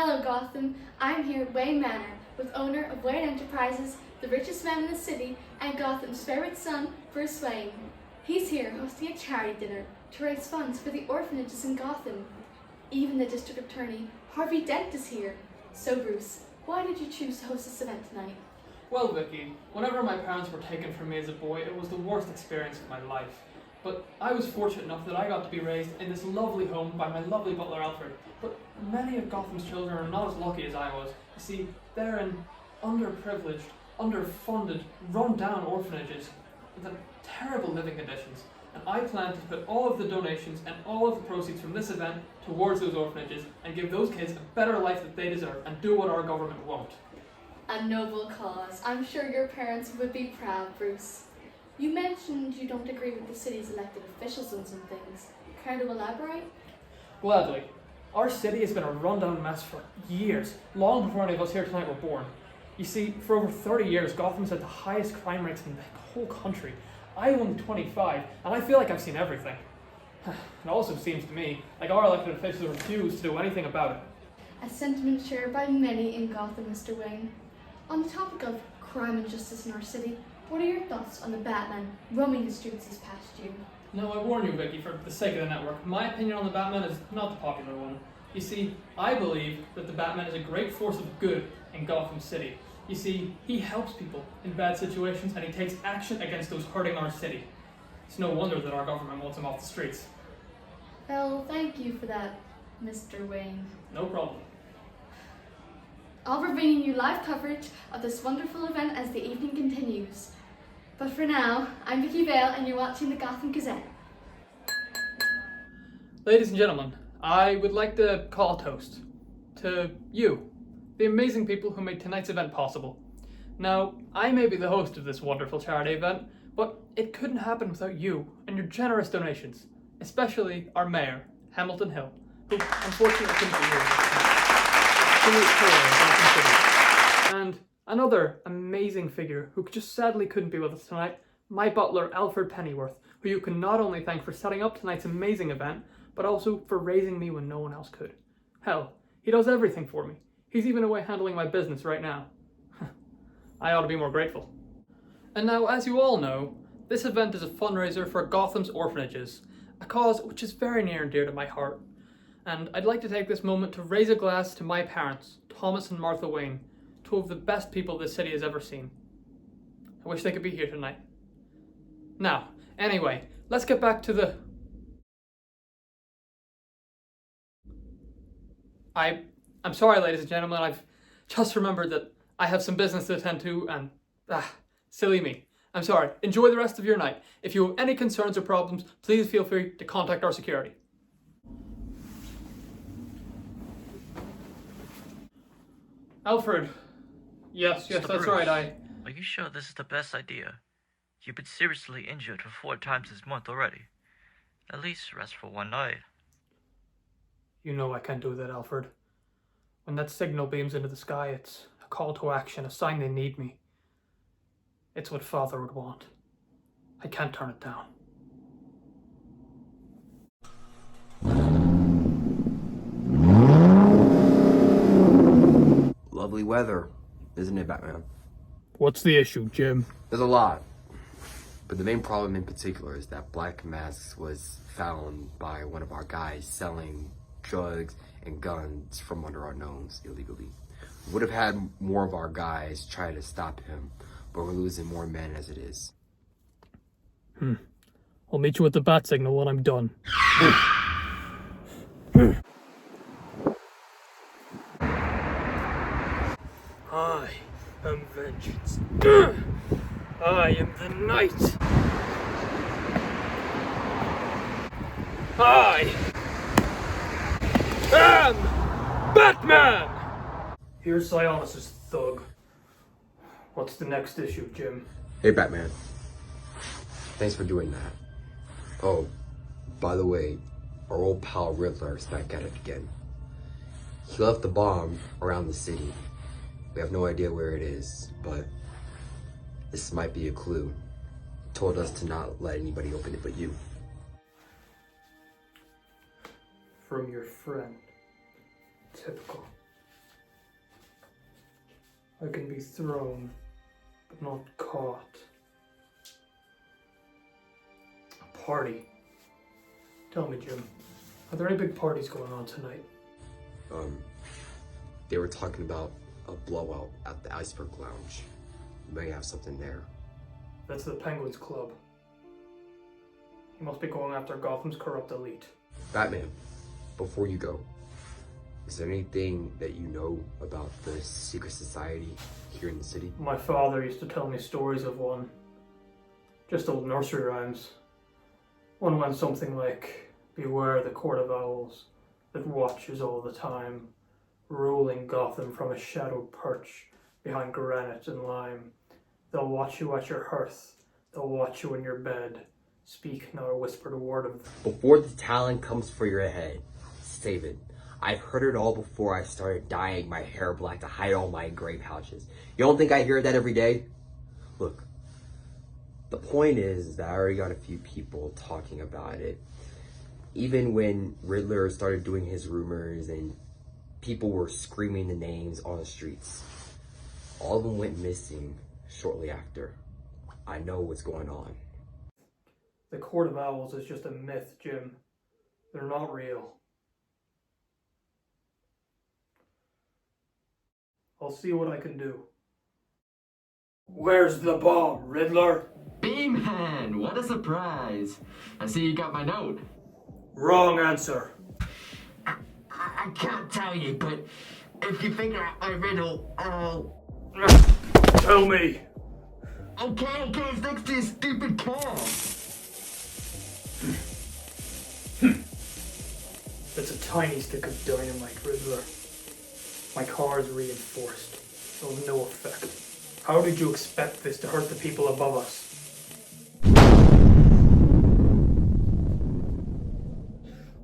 Hello, Gotham. I'm here at Wayne Manor with owner of Wayne Enterprises, the richest man in the city, and Gotham's favorite son, Bruce Wayne. He's here hosting a charity dinner to raise funds for the orphanages in Gotham. Even the district attorney, Harvey Dent, is here. So, Bruce, why did you choose to host this event tonight? Well, Vicky, whenever my parents were taken from me as a boy, it was the worst experience of my life. But I was fortunate enough that I got to be raised in this lovely home by my lovely butler Alfred. But many of Gotham's children are not as lucky as I was. You see, they're in underprivileged, underfunded, run-down orphanages with terrible living conditions. And I plan to put all of the donations and all of the proceeds from this event towards those orphanages and give those kids a better life that they deserve and do what our government won't. A noble cause. I'm sure your parents would be proud, Bruce. You mentioned you don't agree with the city's elected officials on some things. Care to elaborate? Gladly. Our city has been a rundown mess for years, long before any of us here tonight were born. You see, for over 30 years, Gotham's had the highest crime rates in the whole country. I'm only 25, and I feel like I've seen everything. It also seems to me like our elected officials refuse to do anything about it. A sentiment shared by many in Gotham, Mr. Wayne. On the topic of crime and justice in our city, what are your thoughts on the Batman roaming the streets this past year? No, I warn you, Vicky, for the sake of the network, my opinion on the Batman is not the popular one. You see, I believe that the Batman is a great force of good in Gotham City. You see, he helps people in bad situations and he takes action against those hurting our city. It's no wonder that our government wants him off the streets. Well, thank you for that, Mr. Wayne. No problem. I'll be bringing you live coverage of this wonderful event as the evening continues. But for now, I'm Vicky Vale and you're watching the Gotham Gazette. Ladies and gentlemen, I would like to call a toast to you, the amazing people who made tonight's event possible. Now, I may be the host of this wonderful charity event, but it couldn't happen without you and your generous donations, especially our mayor, Hamilton Hill, who unfortunately couldn't be here. And another amazing figure who just sadly couldn't be with us tonight, my butler Alfred Pennyworth, who you can not only thank for setting up tonight's amazing event, but also for raising me when no one else could. Hell, he does everything for me. He's even away handling my business right now. I ought to be more grateful. And now, as you all know, this event is a fundraiser for Gotham's orphanages, a cause which is very near and dear to my heart. And I'd like to take this moment to raise a glass to my parents, Thomas and Martha Wayne, two of the best people this city has ever seen. I wish they could be here tonight. Now, anyway, let's get back to the... I'm sorry, ladies and gentlemen, I've just remembered that I have some business to attend to and... silly me. I'm sorry. Enjoy the rest of your night. If you have any concerns or problems, please feel free to contact our security. Alfred. Yes, Mr. that's Bruce, right, Are you sure this is the best idea? You've been seriously injured for 4 times this month already. At least rest for one night. You know I can't do that, Alfred. When that signal beams into the sky, it's a call to action, a sign they need me. It's what Father would want. I can't turn it down. Lovely weather, isn't it, Batman? What's the issue, Jim? There's a lot. But the main problem in particular is that Black Mask was found by one of our guys selling drugs and guns from under our nose illegally. Would have had more of our guys try to stop him, but we're losing more men as it is. I'll meet you at the bat signal when I'm done. I am vengeance. I am the night. I am Batman! Here's Sionis's thug. What's the next issue, Jim? Hey, Batman. Thanks for doing that. Oh, by the way, our old pal Riddler is back at it again. He left the bomb around the city. We have no idea where it is, but this might be a clue. He told us to not let anybody open it but you. From your friend. Typical. I can be thrown, but not caught. A party. Tell me, Jim, are there any big parties going on tonight? They were talking about a blowout at the Iceberg Lounge. You may have something there. That's the Penguins Club. He must be going after Gotham's corrupt elite. Batman, before you go, is there anything that you know about the secret society here in the city? My father used to tell me stories of one. Just old nursery rhymes. One went something like, beware the court of owls that watches all the time, ruling Gotham from a shadowed perch behind granite and lime. They'll watch you at your hearth, they'll watch you in your bed, speak not a whispered word of them. Before the Talon comes for your head, save it. I've heard it all before I started dyeing my hair black to hide all my gray pouches. You don't think I hear that every day? Look, the point is that I already got a few people talking about it. Even when Riddler started doing his rumors and people were screaming the names on the streets, all of them went missing shortly after. I know what's going on. The Court of Owls is just a myth, Jim. They're not real. I'll see what I can do. Where's the bomb, Riddler? B-Man, what a surprise. I see you got my note. Wrong answer. I can't tell you, but if you figure out my riddle, I'll... Tell me. Okay, it's next to your stupid car. That's a tiny stick of dynamite, Riddler. My car is reinforced. It'll have no effect. How did you expect this to hurt the people above us?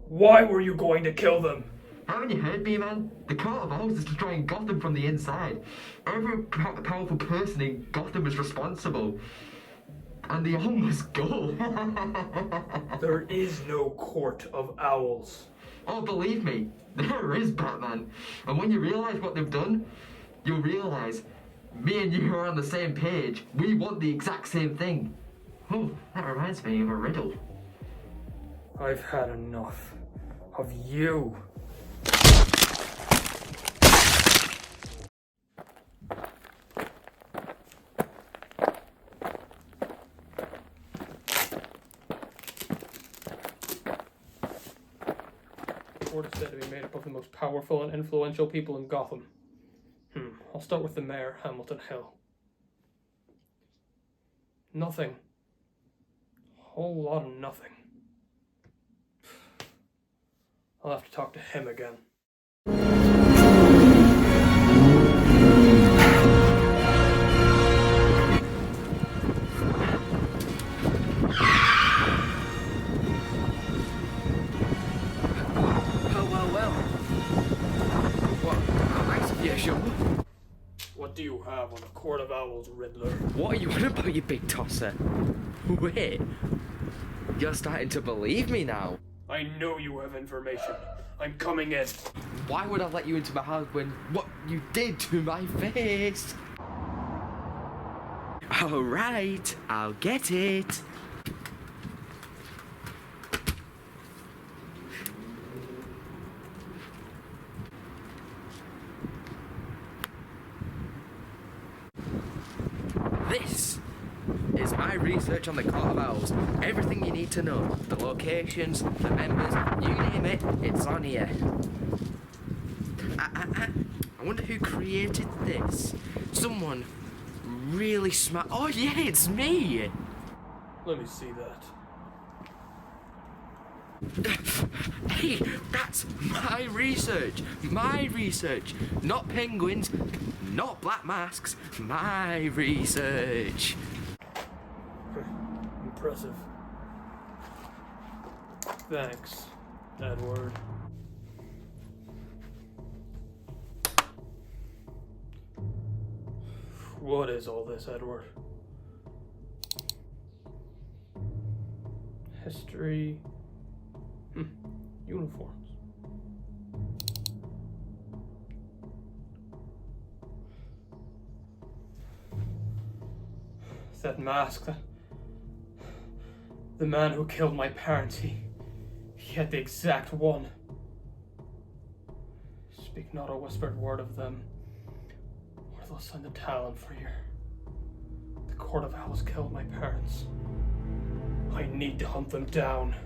Why were you going to kill them? Haven't you heard, B-Man? The Court of Owls is destroying Gotham from the inside. Every powerful person in Gotham is responsible. And they all must go. There is no Court of Owls. Oh, believe me, there is, Batman. And when you realise what they've done, you'll realise me and you are on the same page. We want the exact same thing. Oh, that reminds me of a riddle. I've had enough of you. The board is said to be made up of the most powerful and influential people in Gotham. I'll start with the mayor, Hamilton Hill. Nothing. A whole lot of nothing. I'll have to talk to him again. Well. What? Nice of you, Sean. What do you have on the Court of Owls, Riddler? What are you on about, you big tosser? Wait. You're starting to believe me now. I know you have information. I'm coming in. Why would I let you into my house when what you did to my face? Alright, I'll get it. This is my research on the Court of Owls. Everything you need to know. The locations, the members, you name it, it's on here. I wonder who created this. Someone really smart. Oh yeah, it's me! Let me see that. Hey, that's my research. My research. Not penguins, not black masks. My research. Impressive. Thanks, Edward. What is all this, Edward? History. Uniforms. That mask, the man who killed my parents, he had the exact one. Speak not a whispered word of them, or they'll send the Talon for you. The Court of Owls killed my parents. I need to hunt them down.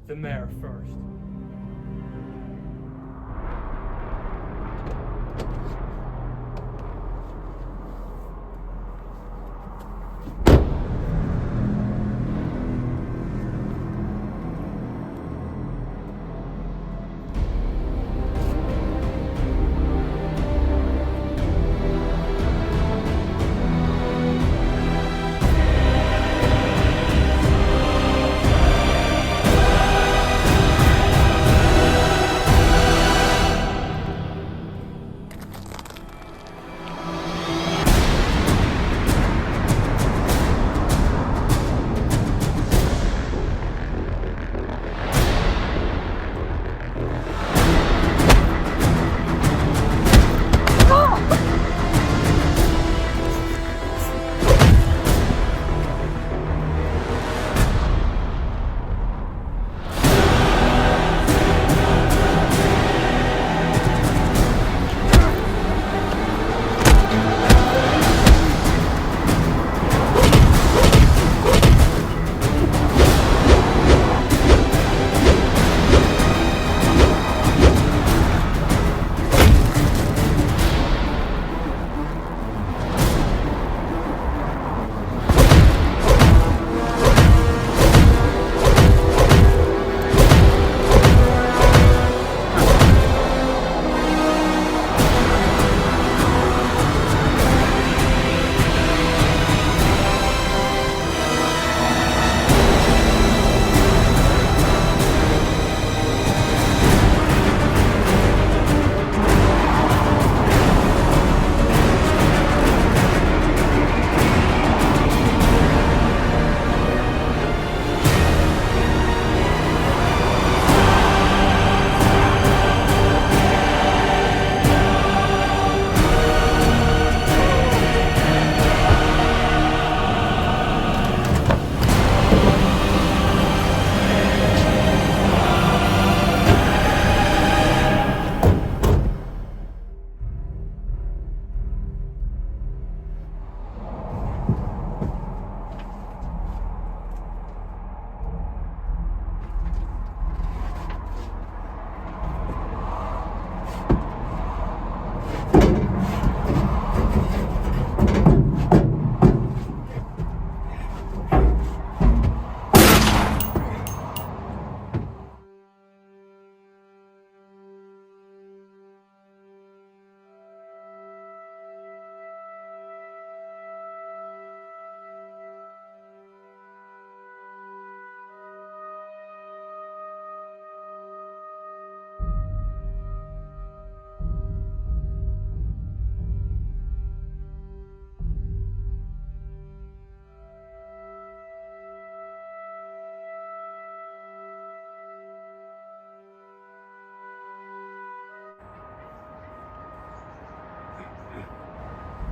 The mayor first.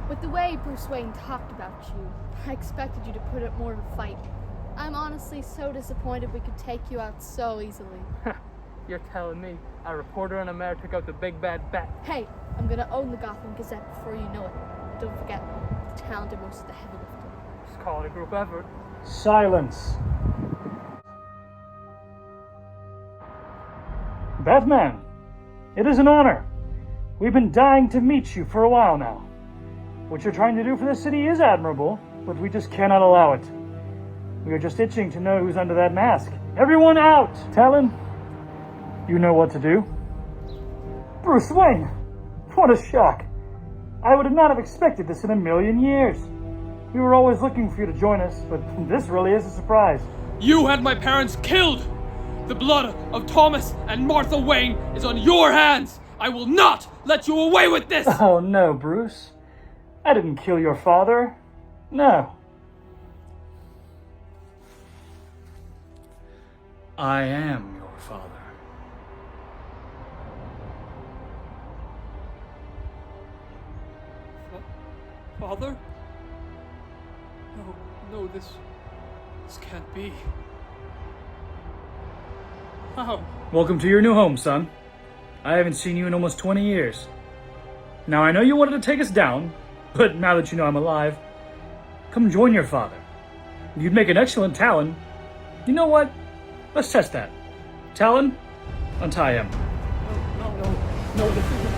With the way Bruce Wayne talked about you, I expected you to put up more of a fight. I'm honestly so disappointed we could take you out so easily. You're telling me a reporter and a mayor took out the big bad bat? Hey, I'm gonna own the Gotham Gazette before you know it. Don't forget, the Talon did most of the heavy lifting. Just call it a group effort. Silence. Batman, it is an honor. We've been dying to meet you for a while now. What you're trying to do for this city is admirable, but we just cannot allow it. We are just itching to know who's under that mask. Everyone out! Talon, you know what to do. Bruce Wayne! What a shock. I would not have expected this in a million years. We were always looking for you to join us, but this really is a surprise. You had my parents killed! The blood of Thomas and Martha Wayne is on your hands! I will not let you away with this! Oh no, Bruce. I didn't kill your father. No. I am your father. Father? No, this can't be. How? Welcome to your new home, son. I haven't seen you in almost 20 years. Now, I know you wanted to take us down, but now that you know I'm alive, come join your father. You'd make an excellent Talon. You know what? Let's test that. Talon, untie him. No, this isn't.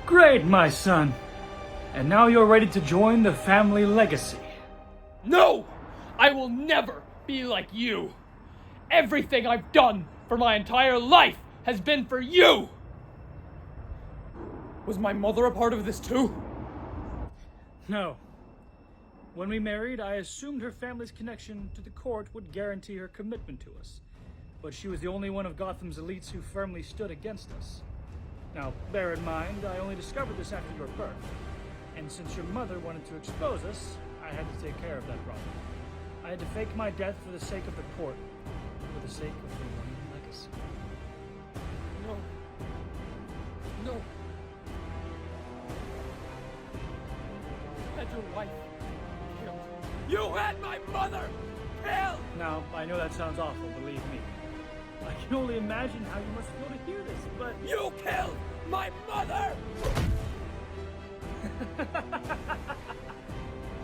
Great, my son. And now you're ready to join the family legacy. No! I will never be like you! Everything I've done for my entire life has been for you! Was my mother a part of this too? No. When we married, I assumed her family's connection to the court would guarantee her commitment to us. But she was the only one of Gotham's elites who firmly stood against us. Now, bear in mind, I only discovered this after your birth. And since your mother wanted to expose us, I had to take care of that problem. I had to fake my death for the sake of the court, for the sake of the Wayne legacy. No. No. You had your wife killed. You had my mother killed! Now, I know that sounds awful, believe me. I can only imagine how you must feel to hear this, but... You killed my mother!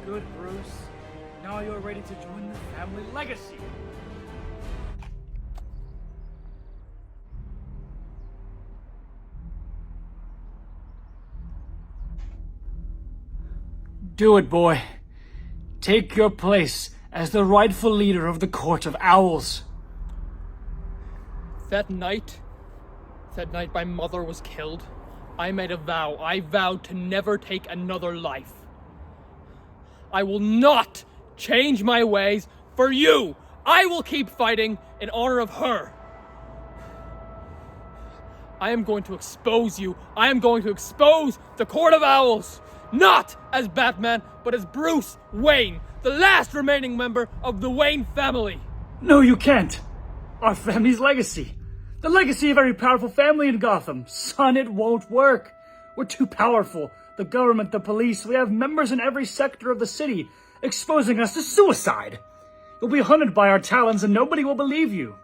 Good, Bruce. Now you're ready to join the family legacy. Do it, boy. Take your place as the rightful leader of the Court of Owls. That night my mother was killed, I made a vow. I vowed to never take another life. I will not change my ways for you. I will keep fighting in honor of her. I am going to expose you. I am going to expose the Court of Owls. Not as Batman, but as Bruce Wayne, the last remaining member of the Wayne family. No, you can't. Our family's legacy. The legacy of every powerful family in Gotham. Son, it won't work. We're too powerful. The government, the police, we have members in every sector of the city, exposing us to suicide. You'll be hunted by our Talons and nobody will believe you.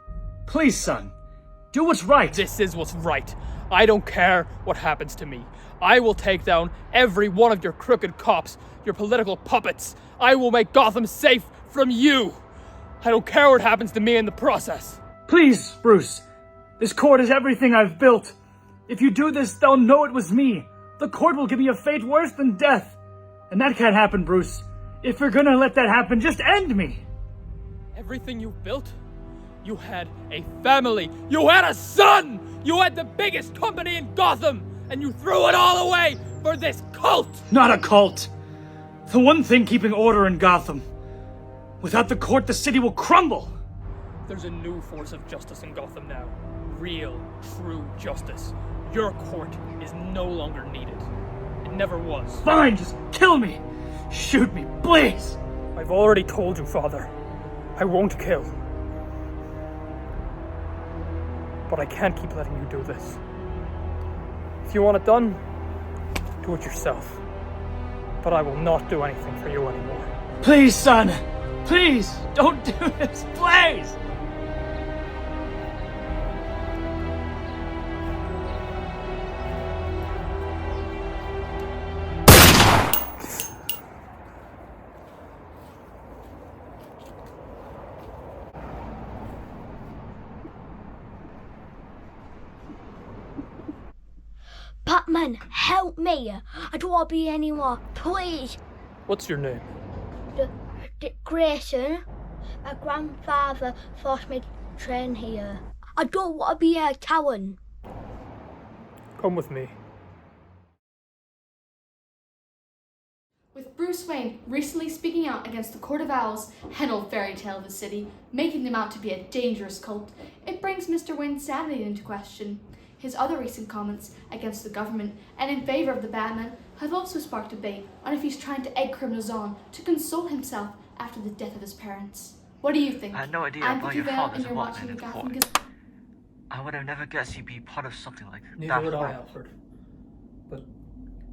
Please, son, do what's right. This is what's right. I don't care what happens to me. I will take down every one of your crooked cops, your political puppets. I will make Gotham safe from you. I don't care what happens to me in the process. Please, Bruce. This court is everything I've built. If you do this, they'll know it was me. The court will give me a fate worse than death. And that can't happen, Bruce. If you're gonna let that happen, just end me. Everything you've built? You had a family. You had a son. You had the biggest company in Gotham. And you threw it all away for this cult. Not a cult. The one thing keeping order in Gotham. Without the court, the city will crumble. There's a new force of justice in Gotham now. Real, true justice. Your court is no longer needed. It never was. Fine, just kill me. Shoot me, please. I've already told you, Father. I won't kill. But I can't keep letting you do this. If you want it done, do it yourself. But I will not do anything for you anymore. Please, son. Please, don't do this, please. Batman, help me! I don't want to be anymore, please! What's your name? Grayson. My grandfather forced me to train here. I don't want to be a Talon. Come with me. With Bruce Wayne recently speaking out against the Court of Owls, an old fairy tale of the city, making them out to be a dangerous cult, it brings Mr. Wayne's sanity into question. His other recent comments against the government and in favour of the Batman have also sparked debate on if he's trying to egg criminals on to console himself after the death of his parents. What do you think? I had no idea I'm about Vicky your Vale, father's and you're watching involvement the in Gotham the Gazette. I would have never guessed you'd be part of something like that. Neither would I, horrible. Alfred. But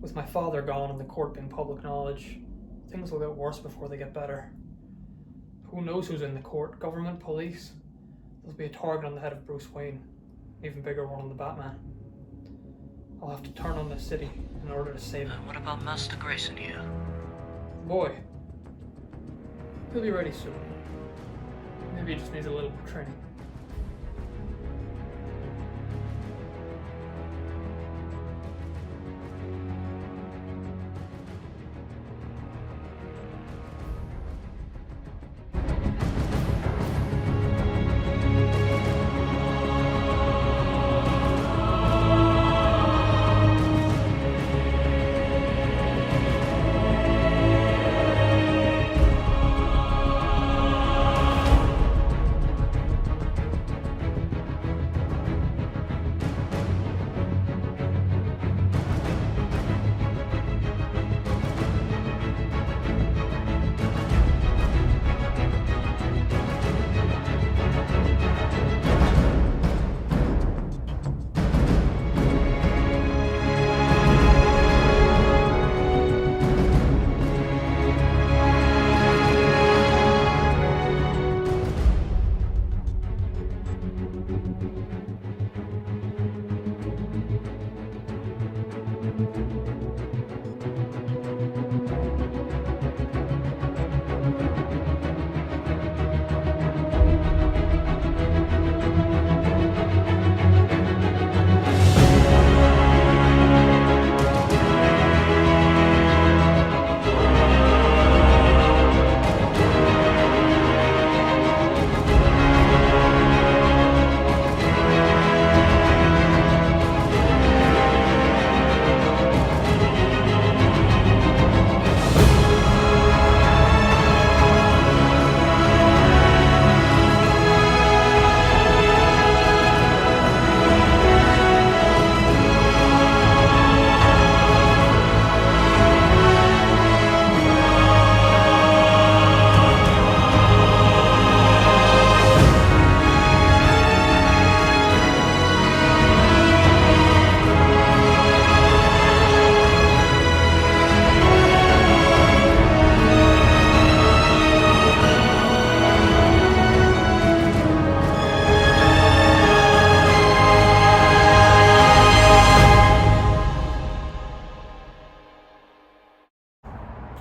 with my father gone and the court being public knowledge, things will get worse before they get better. Who knows who's in the court? Government, police? There'll be a target on the head of Bruce Wayne. An even bigger one on the Batman. I'll have to turn on the city in order to save him. And what about Master Grayson here? Boy. He'll be ready soon. Maybe he just needs a little more training.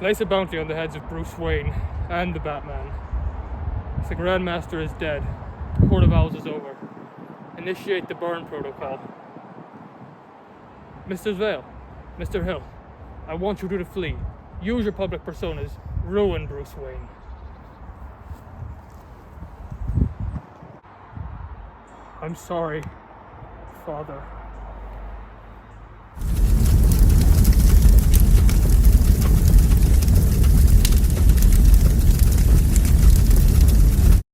Place a bounty on the heads of Bruce Wayne and the Batman. The Grand Master is dead. The Court of Owls is over. Initiate the burn protocol. Mr. Vale, Mr. Hill, I want you two to flee. Use your public personas. Ruin Bruce Wayne. I'm sorry, Father.